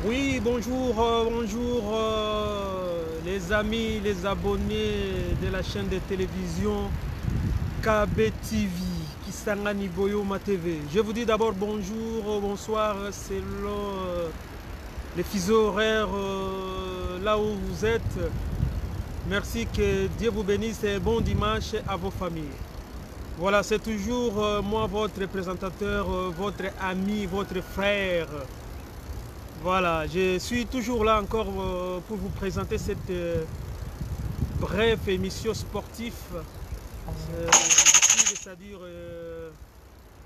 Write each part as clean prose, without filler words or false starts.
Oui, bonjour, bonjour les amis, les abonnés de la chaîne de télévision KB TV, Kisangani Boyoma TV. Je vous dis d'abord bonjour, bonsoir, selon les fuseaux horaires là où vous êtes. Merci, que Dieu vous bénisse et bon dimanche à vos familles. Voilà, c'est toujours moi, votre présentateur, votre ami, votre frère. Voilà, je suis toujours là encore pour vous présenter cette brève émission sportive. C'est-à-dire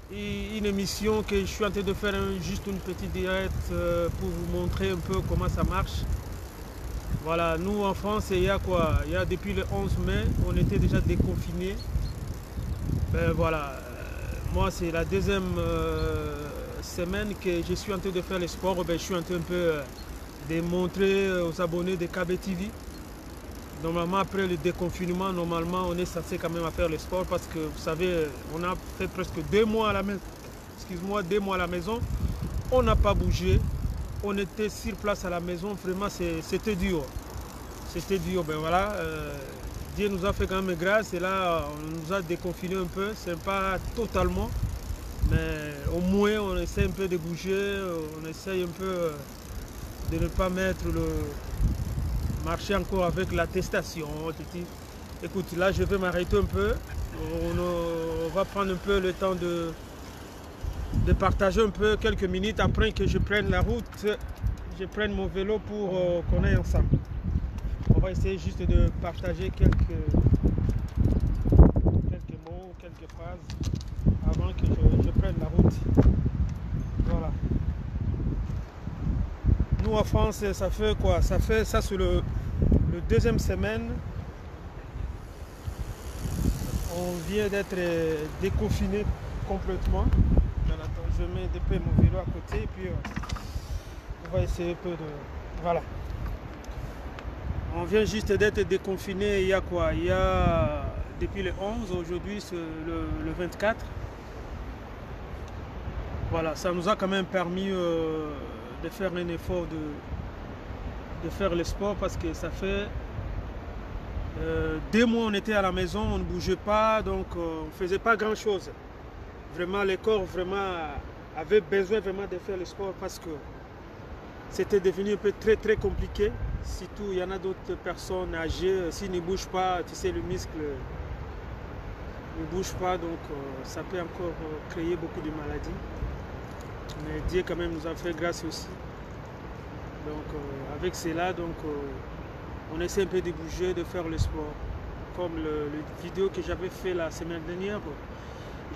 une émission que je suis en train de faire juste une petite direct pour vous montrer un peu comment ça marche. Voilà, nous en France, il y a quoi? Il y a depuis le 11 mai, on était déjà déconfinés. Ben voilà, moi c'est la deuxième semaine que je suis en train de faire le sport. Ben, je suis en train un peu de montrer aux abonnés de KB TV. Normalement, après le déconfinement, normalement, on est censé quand même faire le sport parce que vous savez, on a fait presque 2 mois à la maison. Excuse-moi, 2 mois à la maison. On n'a pas bougé. On était sur place à la maison. Vraiment, c'était dur. C'était dur. Ben voilà. Dieu nous a fait quand même grâce et là, on nous a déconfiné un peu. C'est pas totalement. Mais au moins, on essaie un peu de bouger, on essaie un peu de ne pas mettre le marché encore avec l'attestation. Écoute, là, je vais m'arrêter un peu. On va prendre un peu le temps de partager un peu quelques minutes après que je prenne la route. Je prenne mon vélo pour qu'on aille ensemble. On va essayer juste de partager quelques mots, quelques phrases avant que je prenne la route. Voilà. Nous en France, ça fait quoi? Ça c'est le deuxième semaine. On vient d'être déconfiné complètement. Attends, je mets un peu mon vélo à côté et puis on va essayer un peu de... Voilà. On vient juste d'être déconfiné il y a quoi? Il y a depuis le 11, aujourd'hui c'est le 24. Voilà, ça nous a quand même permis de faire un effort de faire le sport parce que ça fait 2 mois on était à la maison, on ne bougeait pas, donc on ne faisait pas grand chose. Vraiment, le corps avait besoin vraiment de faire le sport parce que c'était devenu un peu très compliqué. Surtout, il y en a d'autres personnes âgées, s'ils ne bougent pas, tu sais, le muscle ne bouge pas, donc ça peut encore créer beaucoup de maladies. Mais Dieu quand même nous a fait grâce aussi. Donc avec cela, donc, on essaie un peu de bouger, de faire le sport. Comme le vidéo que j'avais fait la semaine dernière,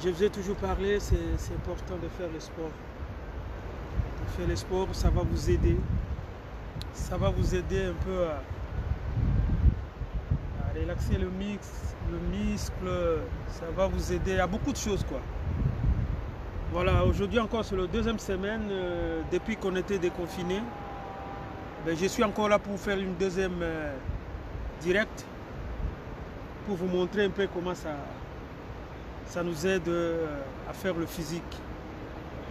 je vous ai toujours parlé, c'est important de faire le sport. De faire le sport, ça va vous aider. Ça va vous aider un peu à relaxer le muscle, ça va vous aider à beaucoup de choses, quoi. Voilà, aujourd'hui encore c'est la deuxième semaine depuis qu'on était déconfiné. Ben, je suis encore là pour faire une deuxième direct pour vous montrer un peu comment ça nous aide à faire le physique.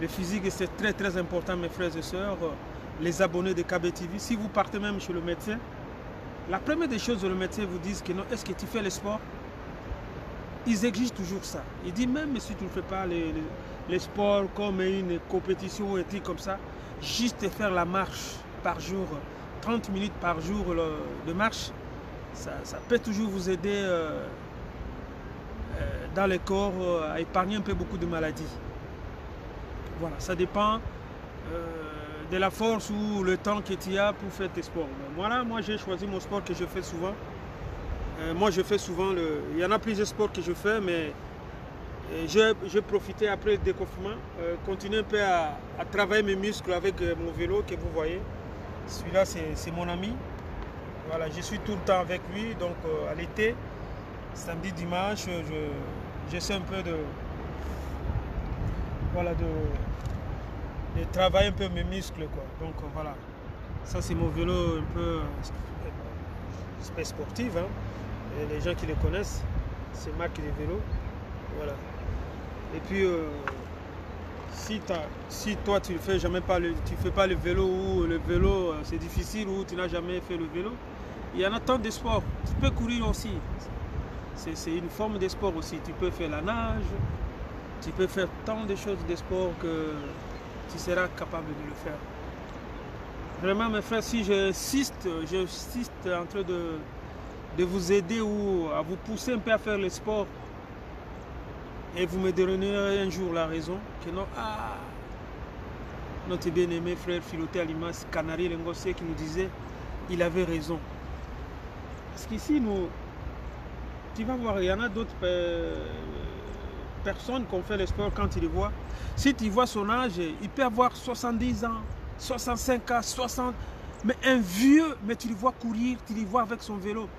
Le physique, c'est très important, mes frères et sœurs. Les abonnés de KB TV, si vous partez même chez le médecin, la première des choses, le médecin vous dit que non, est-ce que tu fais le sport? Ils exigent toujours ça. Il dit même si tu ne fais pas les sports comme une compétition ou un truc comme ça, juste faire la marche par jour, 30 minutes par jour de marche, ça peut toujours vous aider dans le corps à épargner un peu beaucoup de maladies. Voilà, ça dépend de la force ou le temps que tu as pour faire tes sports. Voilà, moi j'ai choisi mon sport que je fais souvent. Moi je fais souvent il y en a plusieurs sports que je fais, mais j'ai profité après le déconfinement, continuer un peu à travailler mes muscles avec mon vélo que vous voyez. Celui-là c'est mon ami. Voilà, je suis tout le temps avec lui, donc à l'été, samedi, dimanche, j'essaie un peu de travailler un peu mes muscles, quoi. Donc voilà, ça c'est mon vélo un peu sportif, hein. Et les gens qui le connaissent, c'est marque de vélo. Voilà. Et puis si toi tu fais jamais pas tu fais pas le vélo, ou le vélo c'est difficile, ou tu n'as jamais fait le vélo, il y en a tant de sports. Tu peux courir aussi. C'est une forme de sport aussi. Tu peux faire la nage, tu peux faire tant de choses de sport que tu seras capable de le faire. Vraiment mes frères, si j'insiste en train de vous aider ou à vous pousser un peu à faire le sport, et vous me donnerez un jour la raison que non, notre bien-aimé frère Philoté Alimas Canari Lengossé qui nous disait, il avait raison. Parce qu'ici, tu vas voir, il y en a d'autres personnes qui ont fait le sport quand tu les vois. Si tu vois son âge, il peut avoir 70 ans, 65 ans, 60, mais un vieux, mais tu le vois courir, tu le vois avec son vélo.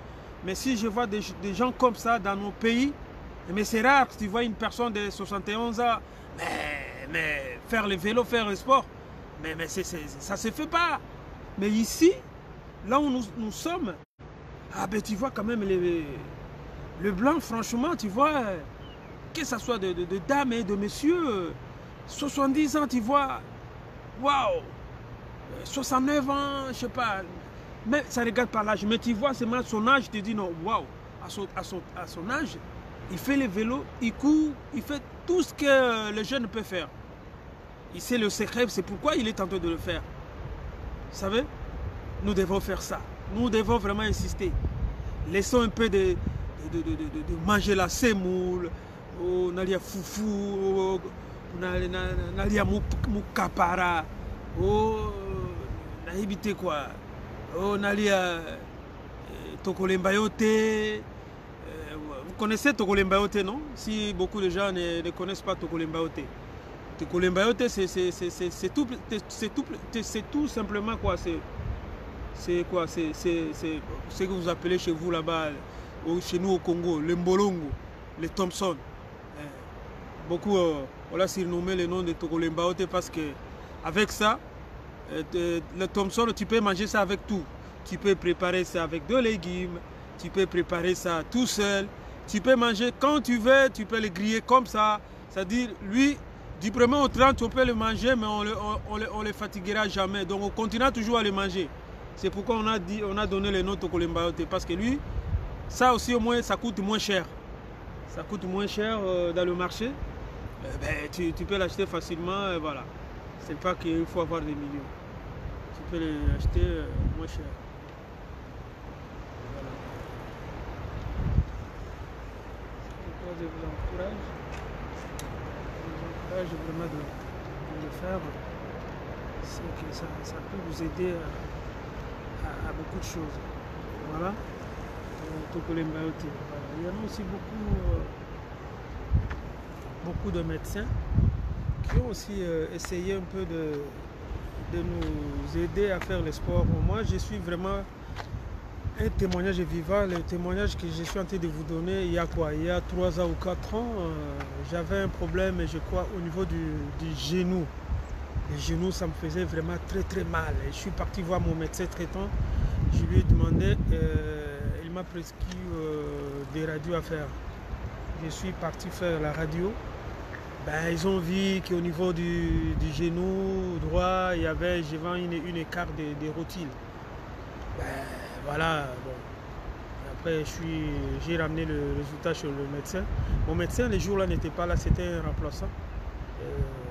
Mais si je vois des gens comme ça dans nos pays, mais c'est rare que tu vois une personne de 71 ans, mais faire le vélo, faire le sport, mais ça ne se fait pas. Mais ici, là où nous sommes, ben tu vois quand même le blanc, franchement, tu vois, que ce soit de dames et de messieurs, 70 ans, tu vois, waouh, 69 ans, je sais pas, mais ça ne regarde pas l'âge, mais tu vois seulement son âge, tu te dis non, waouh, à son âge, il fait le vélo, il court, il fait tout ce que le jeune peut faire. Il sait le secret, c'est pourquoi il est en train de le faire. Vous savez, nous devons faire ça. Nous devons vraiment insister. Laissons un peu de manger la semoule, on a foufou, on a moukapara, on a évité quoi, on a tokolembayote. Vous connaissez Tokolembayote, non? Si beaucoup de gens ne connaissent pas Tokolembayote. Tokolembayote, c'est tout simplement quoi. C'est quoi? C'est ce que vous appelez chez vous là-bas, chez nous au Congo, le Mbolongo, le Thompson. Beaucoup, on l'a surnommé le nom de Tokolembayote parce que avec ça, le Thompson, tu peux manger ça avec tout. Tu peux préparer ça avec des légumes, tu peux préparer ça tout seul. Tu peux manger quand tu veux, tu peux le griller comme ça. C'est-à-dire, lui, du 1er au 30, on peut le manger, mais on le fatiguera jamais. Donc, on continuera toujours à le manger. C'est pourquoi on a donné le nom Tokolembayote. Parce que lui, ça aussi, au moins, ça coûte moins cher. Ça coûte moins cher dans le marché. Ben, tu peux l'acheter facilement, voilà. C'est pas qu'il faut avoir des millions. Tu peux l'acheter moins cher. Je vous encourage vraiment de le faire. C'est que ça peut vous aider à beaucoup de choses. Voilà. Tokolembayote. Voilà. Il y en a aussi beaucoup de médecins qui ont aussi essayé un peu de nous aider à faire le sport. Moi, je suis vraiment un témoignage vivant, le témoignage que je suis en train de vous donner. Il y a quoi? Il y a 3 ans ou 4 ans, j'avais un problème, je crois, au niveau du genou. Le genou, ça me faisait vraiment très très mal. Je suis parti voir mon médecin traitant. Je lui ai demandé, il m'a prescrit des radios à faire. Je suis parti faire la radio. Ben, ils ont vu qu'au niveau du genou droit, il y avait une écart de rotile. Ben, voilà, bon. Après, j'ai ramené le résultat chez le médecin. Mon médecin, les jours-là, n'était pas là, c'était un remplaçant.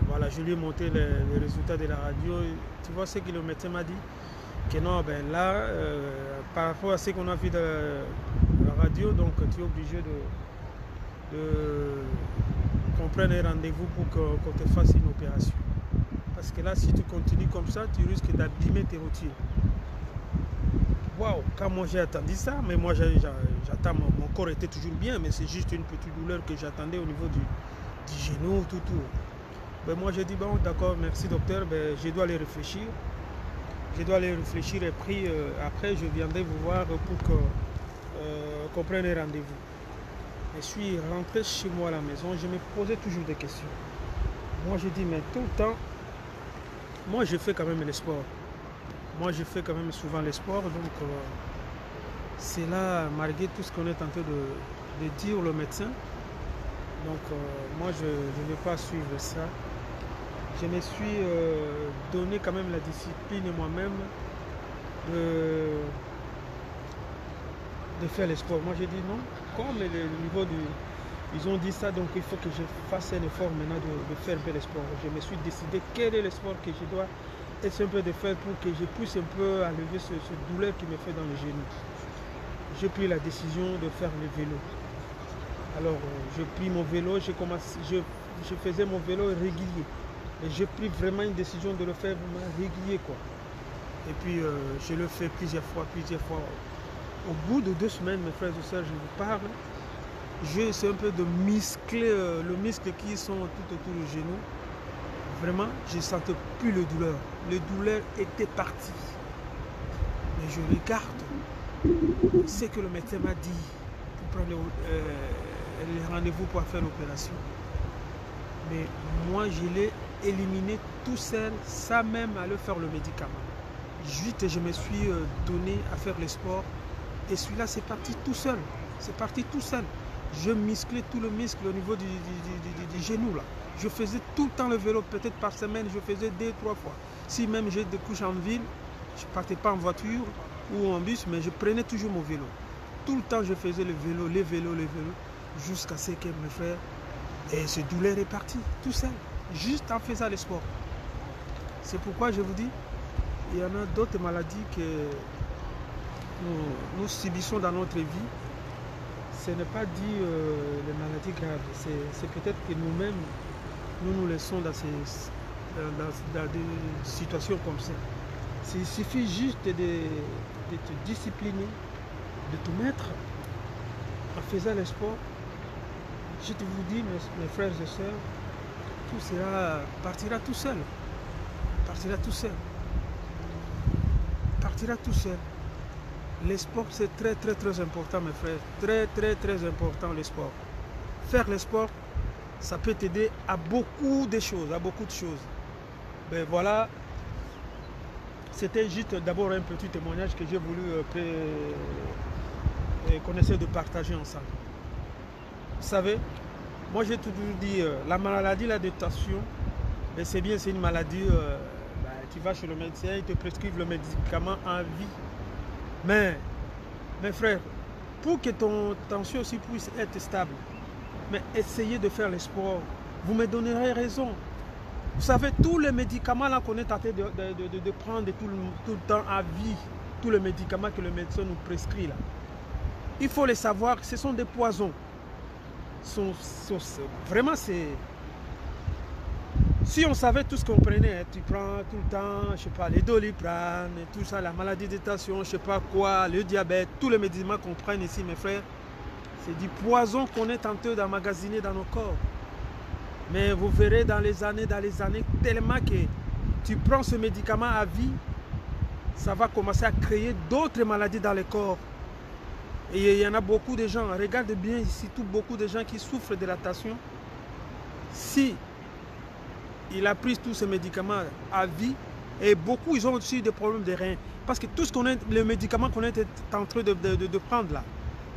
Voilà, je lui ai montré les résultats de la radio. Tu vois ce que le médecin m'a dit? Que non, ben là, par rapport à ce qu'on a vu de la radio, donc tu es obligé de qu'on prenne un rendez-vous pour qu'on te fasse une opération. Parce que là, si tu continues comme ça, tu risques d'abîmer tes rotules. Waouh, quand moi j'ai attendu ça, mais moi j'attends, mon corps était toujours bien, mais c'est juste une petite douleur que j'attendais au niveau du genou, tout. Ben moi j'ai dit, bon d'accord, merci docteur, ben, je dois aller réfléchir. Je dois aller réfléchir et puis après je viendrai vous voir pour qu'on prenne un rendez-vous. Je suis rentré chez moi à la maison, je me posais toujours des questions. Moi je dis, mais tout le temps, moi je fais quand même le sport. Moi je fais quand même souvent le sport, donc c'est là, malgré tout ce qu'on est en train de dire le médecin. Donc moi je ne vais pas suivre ça. je me suis donné quand même la discipline moi-même de faire les sports. Moi j'ai dit non, comme le niveau du... Ils ont dit ça, donc il faut que je fasse un effort maintenant de faire un peu les sports. Je me suis décidé quel est le sport que je dois essayer un peu de faire pour que je puisse un peu enlever ce douleur qui me fait dans le genou. J'ai pris la décision de faire le vélo. Alors j'ai pris mon vélo, je faisais mon vélo régulier. Et j'ai pris vraiment une décision de le faire vraiment régulier, quoi. Et puis je le fais plusieurs fois. Au bout de 2 semaines, mes frères et sœurs, je vous parle, j'ai essayé un peu de muscler le muscle qui sont tout autour du genou. Vraiment, je ne sentais plus le douleur. Le douleur était parti. Mais je regarde ce que le médecin m'a dit pour prendre les rendez-vous pour faire l'opération. Mais moi, je l'ai éliminé tout seul, sans même aller faire le médicament. Juste, je me suis donné à faire le sport. Et celui-là, c'est parti tout seul. C'est parti tout seul. Je musclais tout le muscle au niveau du genou là. Je faisais tout le temps le vélo, peut-être par semaine, je faisais 2-3 fois. Si même j'ai des couches en ville, je ne partais pas en voiture ou en bus, mais je prenais toujours mon vélo. Tout le temps, je faisais le vélo, jusqu'à ce que mes frères, et ce douleur est parti, tout seul, juste en faisant le sport. C'est pourquoi je vous dis, il y en a d'autres maladies que nous subissons dans notre vie. Ce n'est pas dit les maladies graves, c'est peut-être que nous-mêmes, nous laissons dans des situations comme ça. Il suffit juste de te discipliner, de te mettre en faisant le sport. Je te vous dis, mes frères et sœurs, tout cela partira tout seul. Partira tout seul. Partira tout seul. Le sport, c'est très important, mes frères. Très important, le sport. Faire le sport, ça peut t'aider à beaucoup de choses, Ben voilà, c'était juste d'abord un petit témoignage que j'ai voulu qu'on essaie de partager ensemble. Vous savez, moi j'ai toujours dit, la maladie là, de tension, ben c'est bien, c'est une maladie, tu vas chez le médecin, il te prescrivent le médicament en vie. Mais, mes frères, pour que ton tension aussi puisse être stable, mais essayez de faire le sport. Vous me donnerez raison. Vous savez, tous les médicaments qu'on est en train de prendre tout le temps à vie, tous les médicaments que le médecin nous prescrit là, il faut les savoir, ce sont des poisons. Vraiment, c'est... Si on savait tout ce qu'on prenait, hein, tu prends tout le temps, je sais pas, les Doliprane, tout ça, la maladie de tension, je sais pas quoi, le diabète, tous les médicaments qu'on prend ici, mes frères, c'est du poison qu'on est en train d'emmagasiner dans nos corps. Mais vous verrez dans les années, tellement que tu prends ce médicament à vie, ça va commencer à créer d'autres maladies dans le corps. Et il y en a beaucoup de gens, regarde bien, surtout beaucoup de gens qui souffrent de la tension. Si il a pris tous ces médicaments à vie, et beaucoup, ils ont aussi des problèmes de reins. Parce que tout ce qu'on est, les médicaments qu'on est en train de prendre là,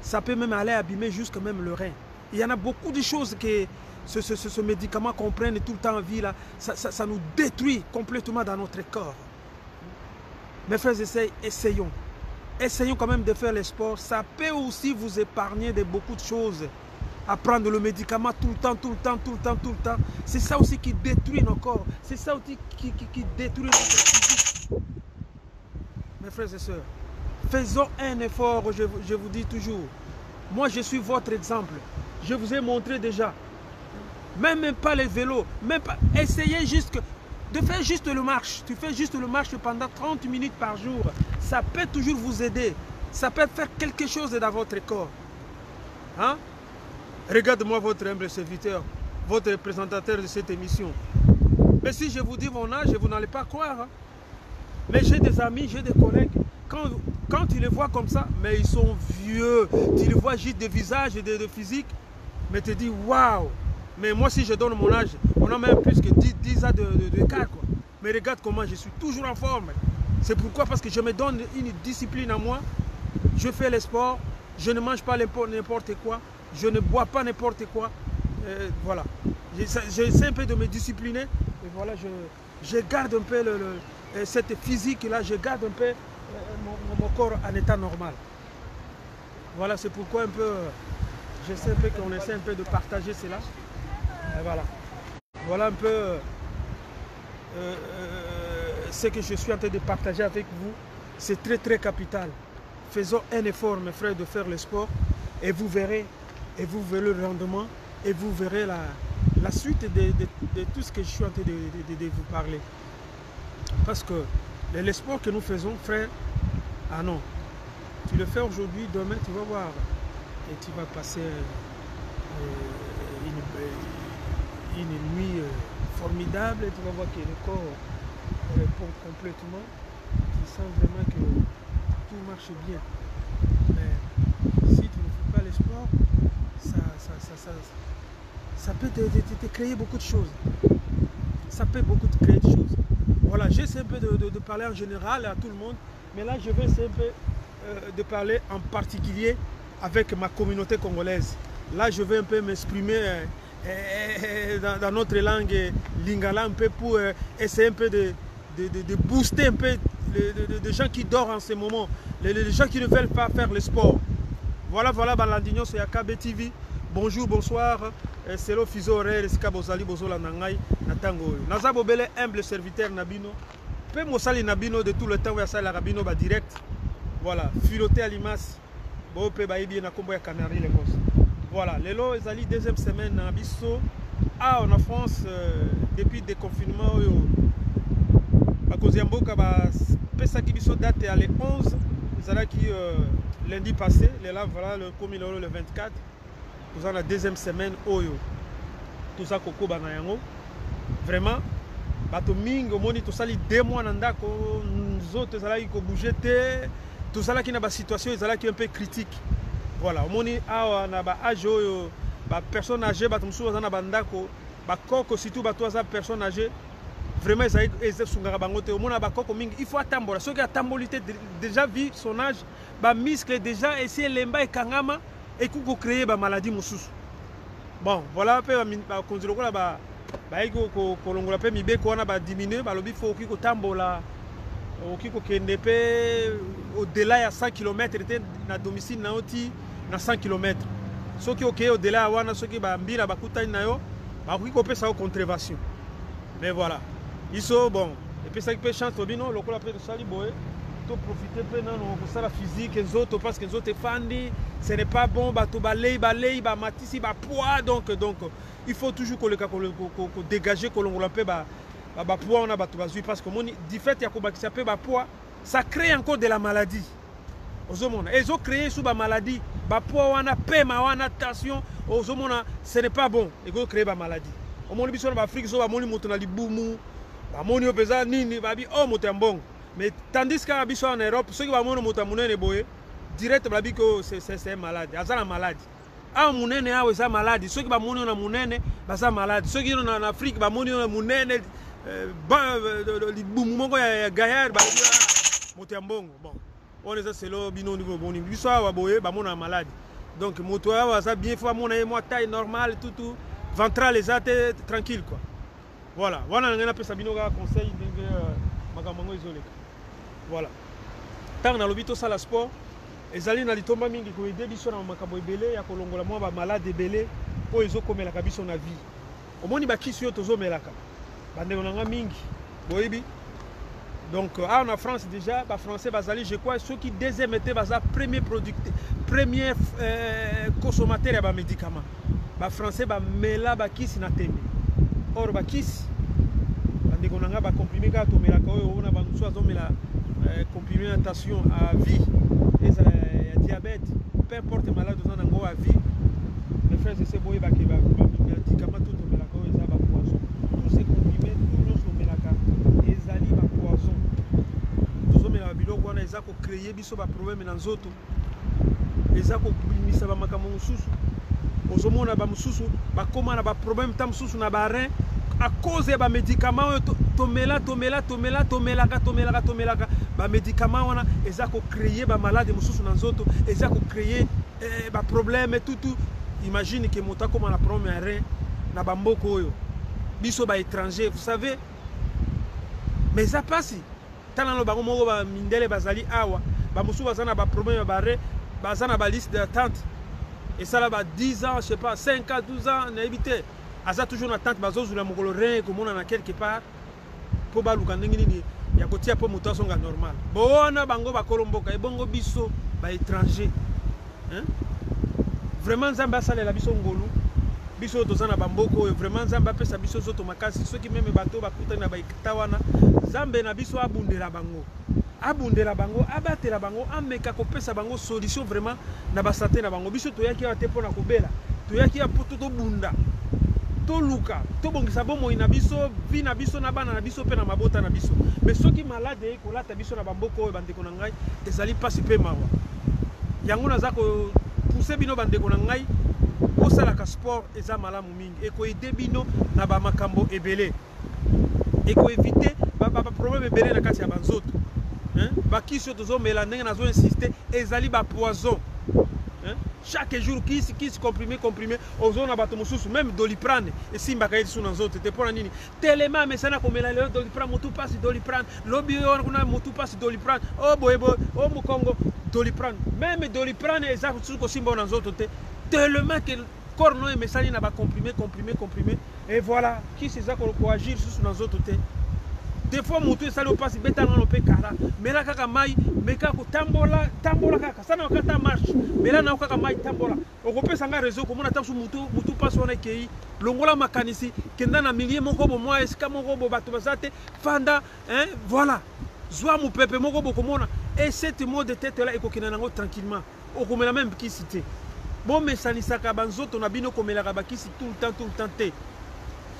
ça peut même aller abîmer jusqu'à même le rein. Il y en a beaucoup de choses que ce médicament qu'on prenne tout le temps en vie là, ça nous détruit complètement dans notre corps. Mes frères, essayons. Essayons quand même de faire les sports. Ça peut aussi vous épargner de beaucoup de choses. À prendre le médicament tout le temps. C'est ça aussi qui détruit nos corps. C'est ça aussi qui détruit notre physique. Mes frères et sœurs, faisons un effort, je vous dis toujours. Moi, je suis votre exemple. Je vous ai montré déjà. Même pas les vélos. Même pas. Essayez juste de faire juste le marche. Tu fais juste le marche pendant 30 minutes par jour. Ça peut toujours vous aider. Ça peut faire quelque chose dans votre corps. Hein? Regarde-moi votre humble serviteur, votre présentateur de cette émission. Mais si je vous dis mon âge, vous n'allez pas croire. Hein? Mais j'ai des amis, j'ai des collègues. Quand tu les vois comme ça, mais ils sont vieux. Tu les vois juste de visage et de physique. Mais tu te dis, waouh! Mais moi, si je donne mon âge, on a même plus que 10 ans de cas. Quoi. Mais regarde comment je suis toujours en forme. C'est pourquoi, parce que je me donne une discipline à moi. Je fais le sport. Je ne mange pas n'importe quoi. Je ne bois pas n'importe quoi. Voilà. J'essaie un peu de me discipliner Et voilà, je garde un peu cette physique-là, je garde un peu mon corps en état normal. Voilà, c'est pourquoi un peu, j'essaie un peu qu'on essaie un peu de partager cela. Et voilà. Voilà un peu ce que je suis en train de partager avec vous. C'est très très capital. Faisons un effort, mes frères, de faire le sport et vous verrez le rendement et vous verrez la suite de tout ce que je suis en train de vous parler. Parce que le sport que nous faisons, frère, ah non, tu le fais aujourd'hui, demain tu vas voir et tu vas passer une nuit formidable et tu vas voir que le corps répond complètement. Tu sens vraiment que tout marche bien. Mais si tu ne fais pas le sport, ça peut te créer beaucoup de choses. Ça peut beaucoup te créer de choses. Voilà, j'essaie un peu de parler en général à tout le monde, mais là je vais essayer un peu de parler en particulier avec ma communauté congolaise. Là je vais un peu m'exprimer dans notre langue lingala un peu pour essayer un peu de booster un peu les gens qui dorment en ce moment, les gens qui ne veulent pas faire le sport. Voilà, Balandignon, c'est Yakabe TV. Bonjour, bonsoir. C'est le Fizo Horaire, c'est Kabozali Bozola Nangai, Natango. Nazabo Bele, humble serviteur Nabino. Peu Mosali Nabino de tout le temps où il y a la Rabino direct. Voilà, filoté à Limas. Bon, peu Baïbi na Kombo ya Canary les gosses. Voilà, les lots, ils allaient deuxième semaine à Bisso. Ah, en France, depuis le déconfinement, à cause de Mboka, Pesa qui Bisso date à les 11. Ils allaient qui lundi passé, là, voilà, le commis le 24. Nous avons la deuxième semaine, Oyo. Tout ça, Koko Banayango. Vraiment, bato mingo moni tout ça les 2 mois nandako nous autres ça là il faut bouger tout ça là qui n'a pas situation ça là qui est un peu critique. Voilà, moni a na ba âge ba personne âgée bato musu na bandako ba koko surtout bato za personne âgée vraiment ils sungara bango te mona ba koko mingi il faut atambola ceux qui atambolité déjà vu son âge ba muscle déjà essayer lemba et kangama et kuko créer ba maladie mususu. Bon, voilà peu ba konzilo ko la ba baiko kolongola pe mibeko wana ba diminuer ba lobi faut kiko tambola okiko kende pe au-delà ya 100 km était na domicile na oti na 100 km. Soki ok au-delà wana soki ba mbila bakutani na yo ba kiko pe sa contravention. Mais voilà. Ils sont bon et puis ça qui peut chance bino lokola pe de sali boye to profiter pe na no ko sala physique les autres parce que les autres fandi ce n'est pas bon ba to balei ba matisi ba poids donc il faut toujours que le dégager que l'on peut ba poids on a ba parce que mon du fait ya ko ba ça peut ba poids ça crée encore de la maladie ozomona ils ont créé sous ba maladie ba poids wana pema wana tension ozomona ce n'est pas bon et go créer ba maladie au monde biso ba Afrique so ba moni moto na libumu ba moni opeza nini ba bi oh moto mbongo. Mais tandis qu'à Bisso en Europe, ceux qui vont monter boye direct blabi que c'est malade. Azana malade. Ah munene ah c'est malade. Ceux qui vont monter na munene, bah ça malade. Ceux qui sont en Afrique, bah monter na munene, li bumongo ya gaillard, bah monter mbongo. Bon, on est c'est là bino niveau bon. Bisso wa boye, bah mona malade. Donc moto wa ça bien fois mona moi taille normale tout ventral les athées tranquille quoi. Voilà. Voilà on a ça bino conseil de magamango isolé. Voilà. Tant na lobito sala sport, ezali na litomba mingi ko aider biso na makabo ebele ya kolongola mwa ba malade ebele po ezokomela kabiso na vie. Omoni ba kisi yo tozomelaka. Bande nga mingi. Boyebi. Donc en France déjà ba français bazali je crois ceux qui deuxième été baza premier consommateur ya ba médicaments. Ba français ba mela ba kisi na tembe. Or ba kisi bande nga ba comprimé ka to melaka oyo ona ba muso azomela comprimé attention à vie et diabète peu importe malade aux en à vie les frères et sœurs boy ba ke ba médicament tout to melaka oyo za ba poison tous ces comprimés tout nous so melaka ezali ba poison tous mela biloko wana eza ko créer biso ba problème na nzoto eza ko bimisa ba makambo mususu ozomona ba mususu ba koma na ba problème tam mususu na ba rein à cause des médicaments tomela ba médicaments wana eza ko créer ba malade mususu na nzoto eza ko créer problème tout imagine que mota comme na premier rein na ba mboko oyo biso ba étranger, vous savez. Mais ça passe. Tant le bango moko ba mindele bazali awa, ba musu bazana ba problème barré, bazana ba liste d'attente. Et ça là ba 10 ans, je sais pas, 5 ans, 12 ans, na évité. Aza toujours en attente bazo zula mokolo rien comme on a quelque part. Po ba luka ndenge nini ya kotia po moto songa normal. Bona bango ba kolomboka e bongo biso ba étranger. Hein? Vraiment Zamba sale la biso ngolu. Biso tozana bamboko vraiment Zamba pesa biso zoto makasi ceux qui même bateau bakuta na ba itawana. Zambe na biso abundela bango. Abundela bango, abatela bango, ameka kopesa bango solution vraiment na ba santé na bango. Biso toyaki ate pona kobela. Toyaki ya poto to bunda. To luka, to bongisa bomo ina biso, vi na biso na bana na biso pe na mabota na biso. Mais ceux qui malade ko lata biso na bamboko bandeko na ngai, ezali pasi pe mawa. Yango naza ko pousser bino bandeko na ngai, ko sala ka sport eza malamu mingi, e ko aider bino na ba makambo ebele. Et ko éviter ba problème ebele na kati ya banzoto. Hein? Ba kiso tozo mela ndenge nazo insister, ezali ba poison. Hein? Chaque jour qui comprimé aux na bato mususu même Doliprane et simba kaiti suna nzoto te pona nini tellement mais sana komela le Doliprane mutu passe Doliprane lobby on mutu passe Doliprane oh boyebo oh mukongo Doliprane même Doliprane exact suko simba na nzoto te tellement que corps no mesani na ba comprimé et voilà qui c'est ça ko agir sur na nzoto te. Des fois, mutu esali opasi beta na pe kara. Mais là kaka mai, mais kaka tambola kaka. Ça na kata marche. Mais là na kaka mai tambola. Okope sanga réseau comme on attend sur mutu passe on ekei. Longola makanisi kenda na millier moko bo moi eska moko bo bato bazate fanda hein voilà. Zwa mu pepe moko bo komona et cette mot de tête là ekokina nango tranquillement. Okomela même ki cité. Bon mais sanisaka banzoto na bino komela bakisi tout le temps te.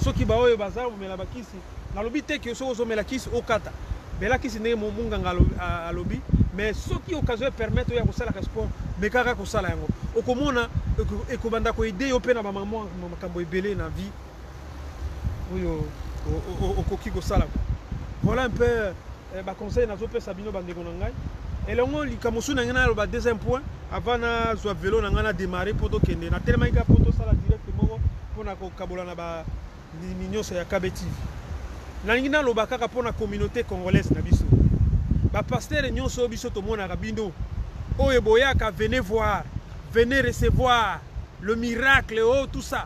Soki ba oyo bazar komela bakisi na lobi te que so la kisi okata bela kisi ne momunga à lobi mais ce qui occasion permettre ya kosala ka sport mais kaka kosala yango okomona ekobanda ko idée yo pe na ba maman makambo ebele na vie oyo okoki kosala. Voilà un peu ba conseil na zo pe sabino bande ko ngai et longo likamosu na ngana ba deuxième point avant na zo vélo na ngana démarrer poto kende na tellement ika poto sala directement pona ko kabola na ba minyoso ya kabeti. Nangina loba kaka pour la communauté congolaise na biso. Ba pasteur nyonso biso to mona rabino. Oye boyaka venez voir, venez recevoir le miracle oh tout ça.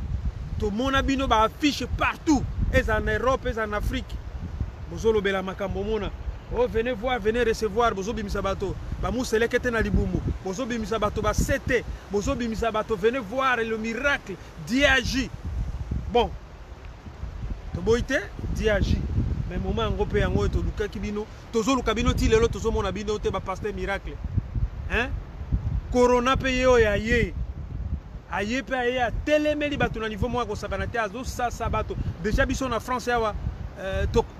To mona bino ba affiche partout, et en Europe et en Afrique. Bozo lobela makambo mona. Oh venez voir, venez recevoir bozo bimisa bato. Ba musele kete na libumu. Bozo bimisa bato ba sete, bozo bimisa bato venez voir le miracle. Dieu agit. Bon. Boite diagi mais moment ngopé yango to luka kibino tozo luka bino ti lelo tozo mona bino te ba pasteur miracle hein corona pe yo ya ye aye pe aye a telemeli bato na niveau mo ko sakana te azo sa bato déjà biso na France yawa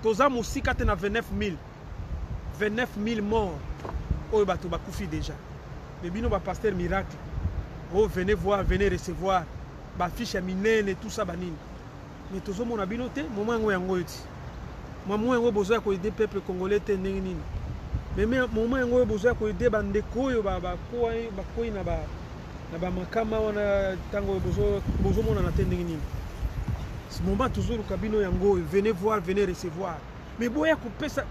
toza musika te na 29000 morts oyo bato bakufi déjà mais bino ba pasteur miracle oh venez voir venez recevoir ba fiche ya minene tout ça banini. Mais tout le monde a bien noté, moment où il y a besoin de peuple congolais, mais moment où il y a besoin de bandeko, ce moment toujours venez voir, venez recevoir. Mais boya couper ça.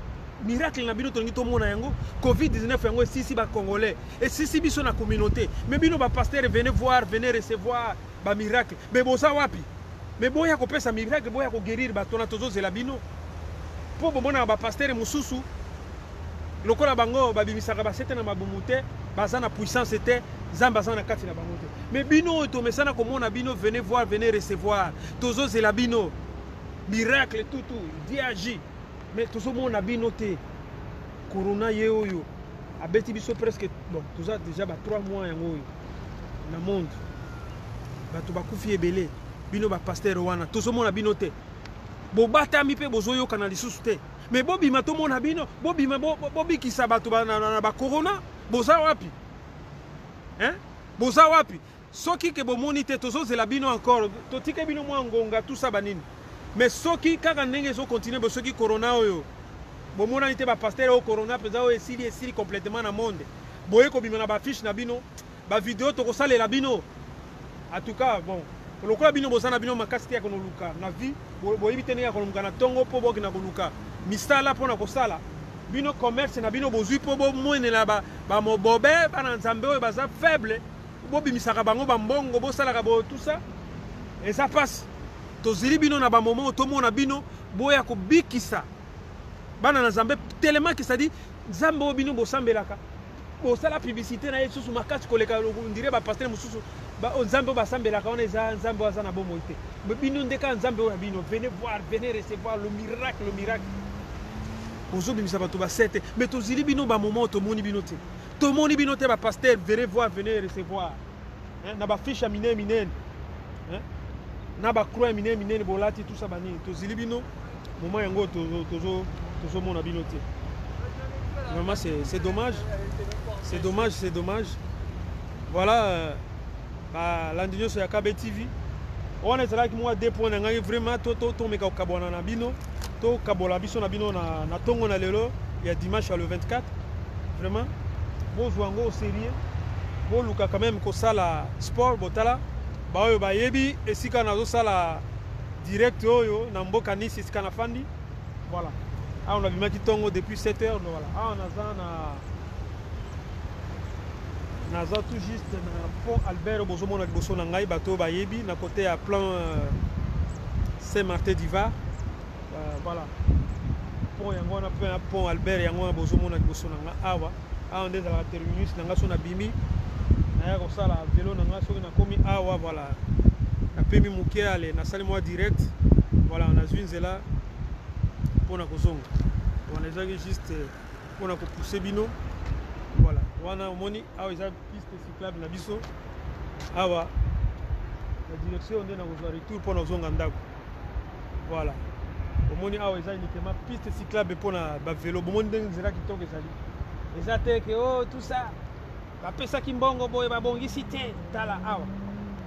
Miracle na bino tongi to mona yango Covid-19 yango si ba congolais et si biso na communauté mais bino ba pasteur venez voir venez recevoir ba miracle mais bosa wapi. Mais boya ko pesa miracle boya ko guérir bato na tozo zela bino po bomona ba pasteur mususu lokola bango babimisaka basete na mabumute baza na puissance était zamba za na kati na bango te mais bino to mesana komona bino venez voir venez recevoir tozo zela bino miracle tout Dieu agit mais tozo mona bino te corona ye oyo abeti biso presque bon toza déjà ba 3 mois yango na monde bato bakufi ebele bino ba pasteur wana tozomona bino te bobata mi pe bozoyo kana lisusu te mais bobi matomona bino bobi bobi kisabato na ba corona boza wapi hein boza wapi soki ke bomoni te tozozela bino encore totike bino mwa ngonga tout ça banini mais soki kaka ndenge zo continuer bo soki corona oyo bomona nite ba pasteur o corona peza o esili complètement na monde boye ko bimana ba fiche na bino ba vidéo to ko salela bino en tout cas bon lokola bino bosana bino makasi ya kono luka na vie boyebi tene ya kono na tongo po boki na koluka misala pona kosala bino commerce na bino bozui po bo mwenela ba mobobe bana nzambe oyo baza faible bobimisaka bango bambongo bosalaka bo tout ça et ça passe tozili bino na ba moment tomona bino boya ko bikisa bana na nzambe tellement que ça dit nzambe oyo bino bosambelaka bosala publicité na yesusu makasi koleka ndire ba pasteur mususu ba nzambe basambelaka on eza nzambe waza na bomo ite bino ndeka nzambe oyo bino venez voir venez recevoir le miracle bozobimisa bato basete mais tozili bino ba moment tomoni bino te ba pasteur venez voir venez recevoir na ba fiche minene na ba croix minene bolati tout ça bani tozili bino moment yango tozomona bino te. Vraiment c'est dommage. C'est dommage. Voilà l'andigno sur Yakabe TV. On est là qui moi deux points vraiment to meka kabona na bino to kabola biso na bino na tongo na lelo il y a dimanche le 24 vraiment bon jouango au sérieux bon luka quand même ko sala sport botala ba oyo ba yebi esika na zo sala direct oyo na mboka nisi esika na fandi voilà. Ah, on a vu Maki Tongo depuis 7 heures. Voilà. Ah, on a tout juste na pont Albert Bozomo na Boso Nangai bateau Bayebi na côté à plan Saint-Martin d'Ivar. Voilà. Pont yango na fait un pont Albert yango Bozomo na Boso Nanga awa. Ah, on est dans la terminus nanga so na bimi. Na ya ko sala vélo nanga so na komi awa voilà. Na pemi muke ale na sali moi direct. Voilà, on a vu nzela pour la kozonga on a juste pour la pousser bino voilà on a moni ah ils ont piste cyclable na biso awa la direction on est na retour pour nos zonga ndako voilà au moni ah ils ont uniquement piste cyclable pour na ba vélo bon moni ndengera kitoko ezali ezate que oh tout ça ba pesa kimbongo boy ba bongisi te tala awa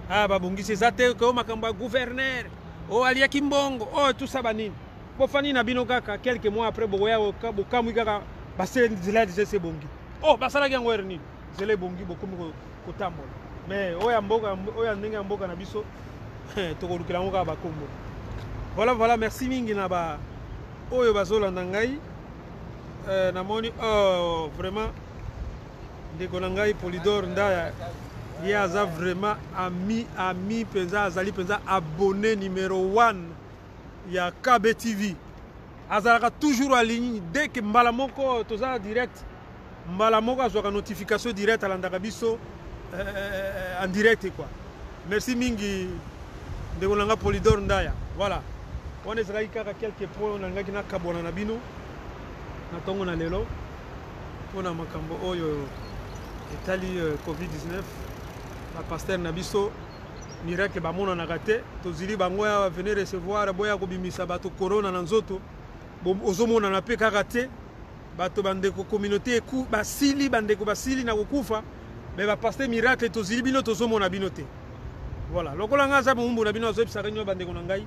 ah ba bongisi ezate que makamba gouverneur oh alia kimbongo oh tout ça banini Bofani na bino kaka quelques mois après boya bokamwi kaka basele zela c'est bongi oh basala yango erni zele bongi bokomi ko tambola mais oya mboka oya ndenge mboka na biso to ko lukela ngo ka bakombo voilà merci mingi na ba oyo bazolanda ngai na moni oh vraiment ndeko na ngai Polydor Ndaya il y a vraiment ami penza azali penza abonné numéro 1 il y a KB TV. Azalaka toujours en ligne dès que Mbalamoko toza direct. Mbalamoko a une notification directe à l'Andagabiso en direct quoi. Merci mingi de Olanga Polydor Ndaya. Voilà. On est là quelques points on a na kabona na bino. Na tongo na lelo. Pona makambo oyo etali COVID-19. La pasteur Nabiso miracle bamona na raté tozili bango ya venir recevoir boya ko bimisa bato corona na nzoto ozomona na pe karaté bato bandeko communauté eku basili bandeko basili na kokufa mais ba pasteur miracle tozili bino tozomona bino te voilà lokola nga za mumbu na bino azobisa renyo bandeko na ngai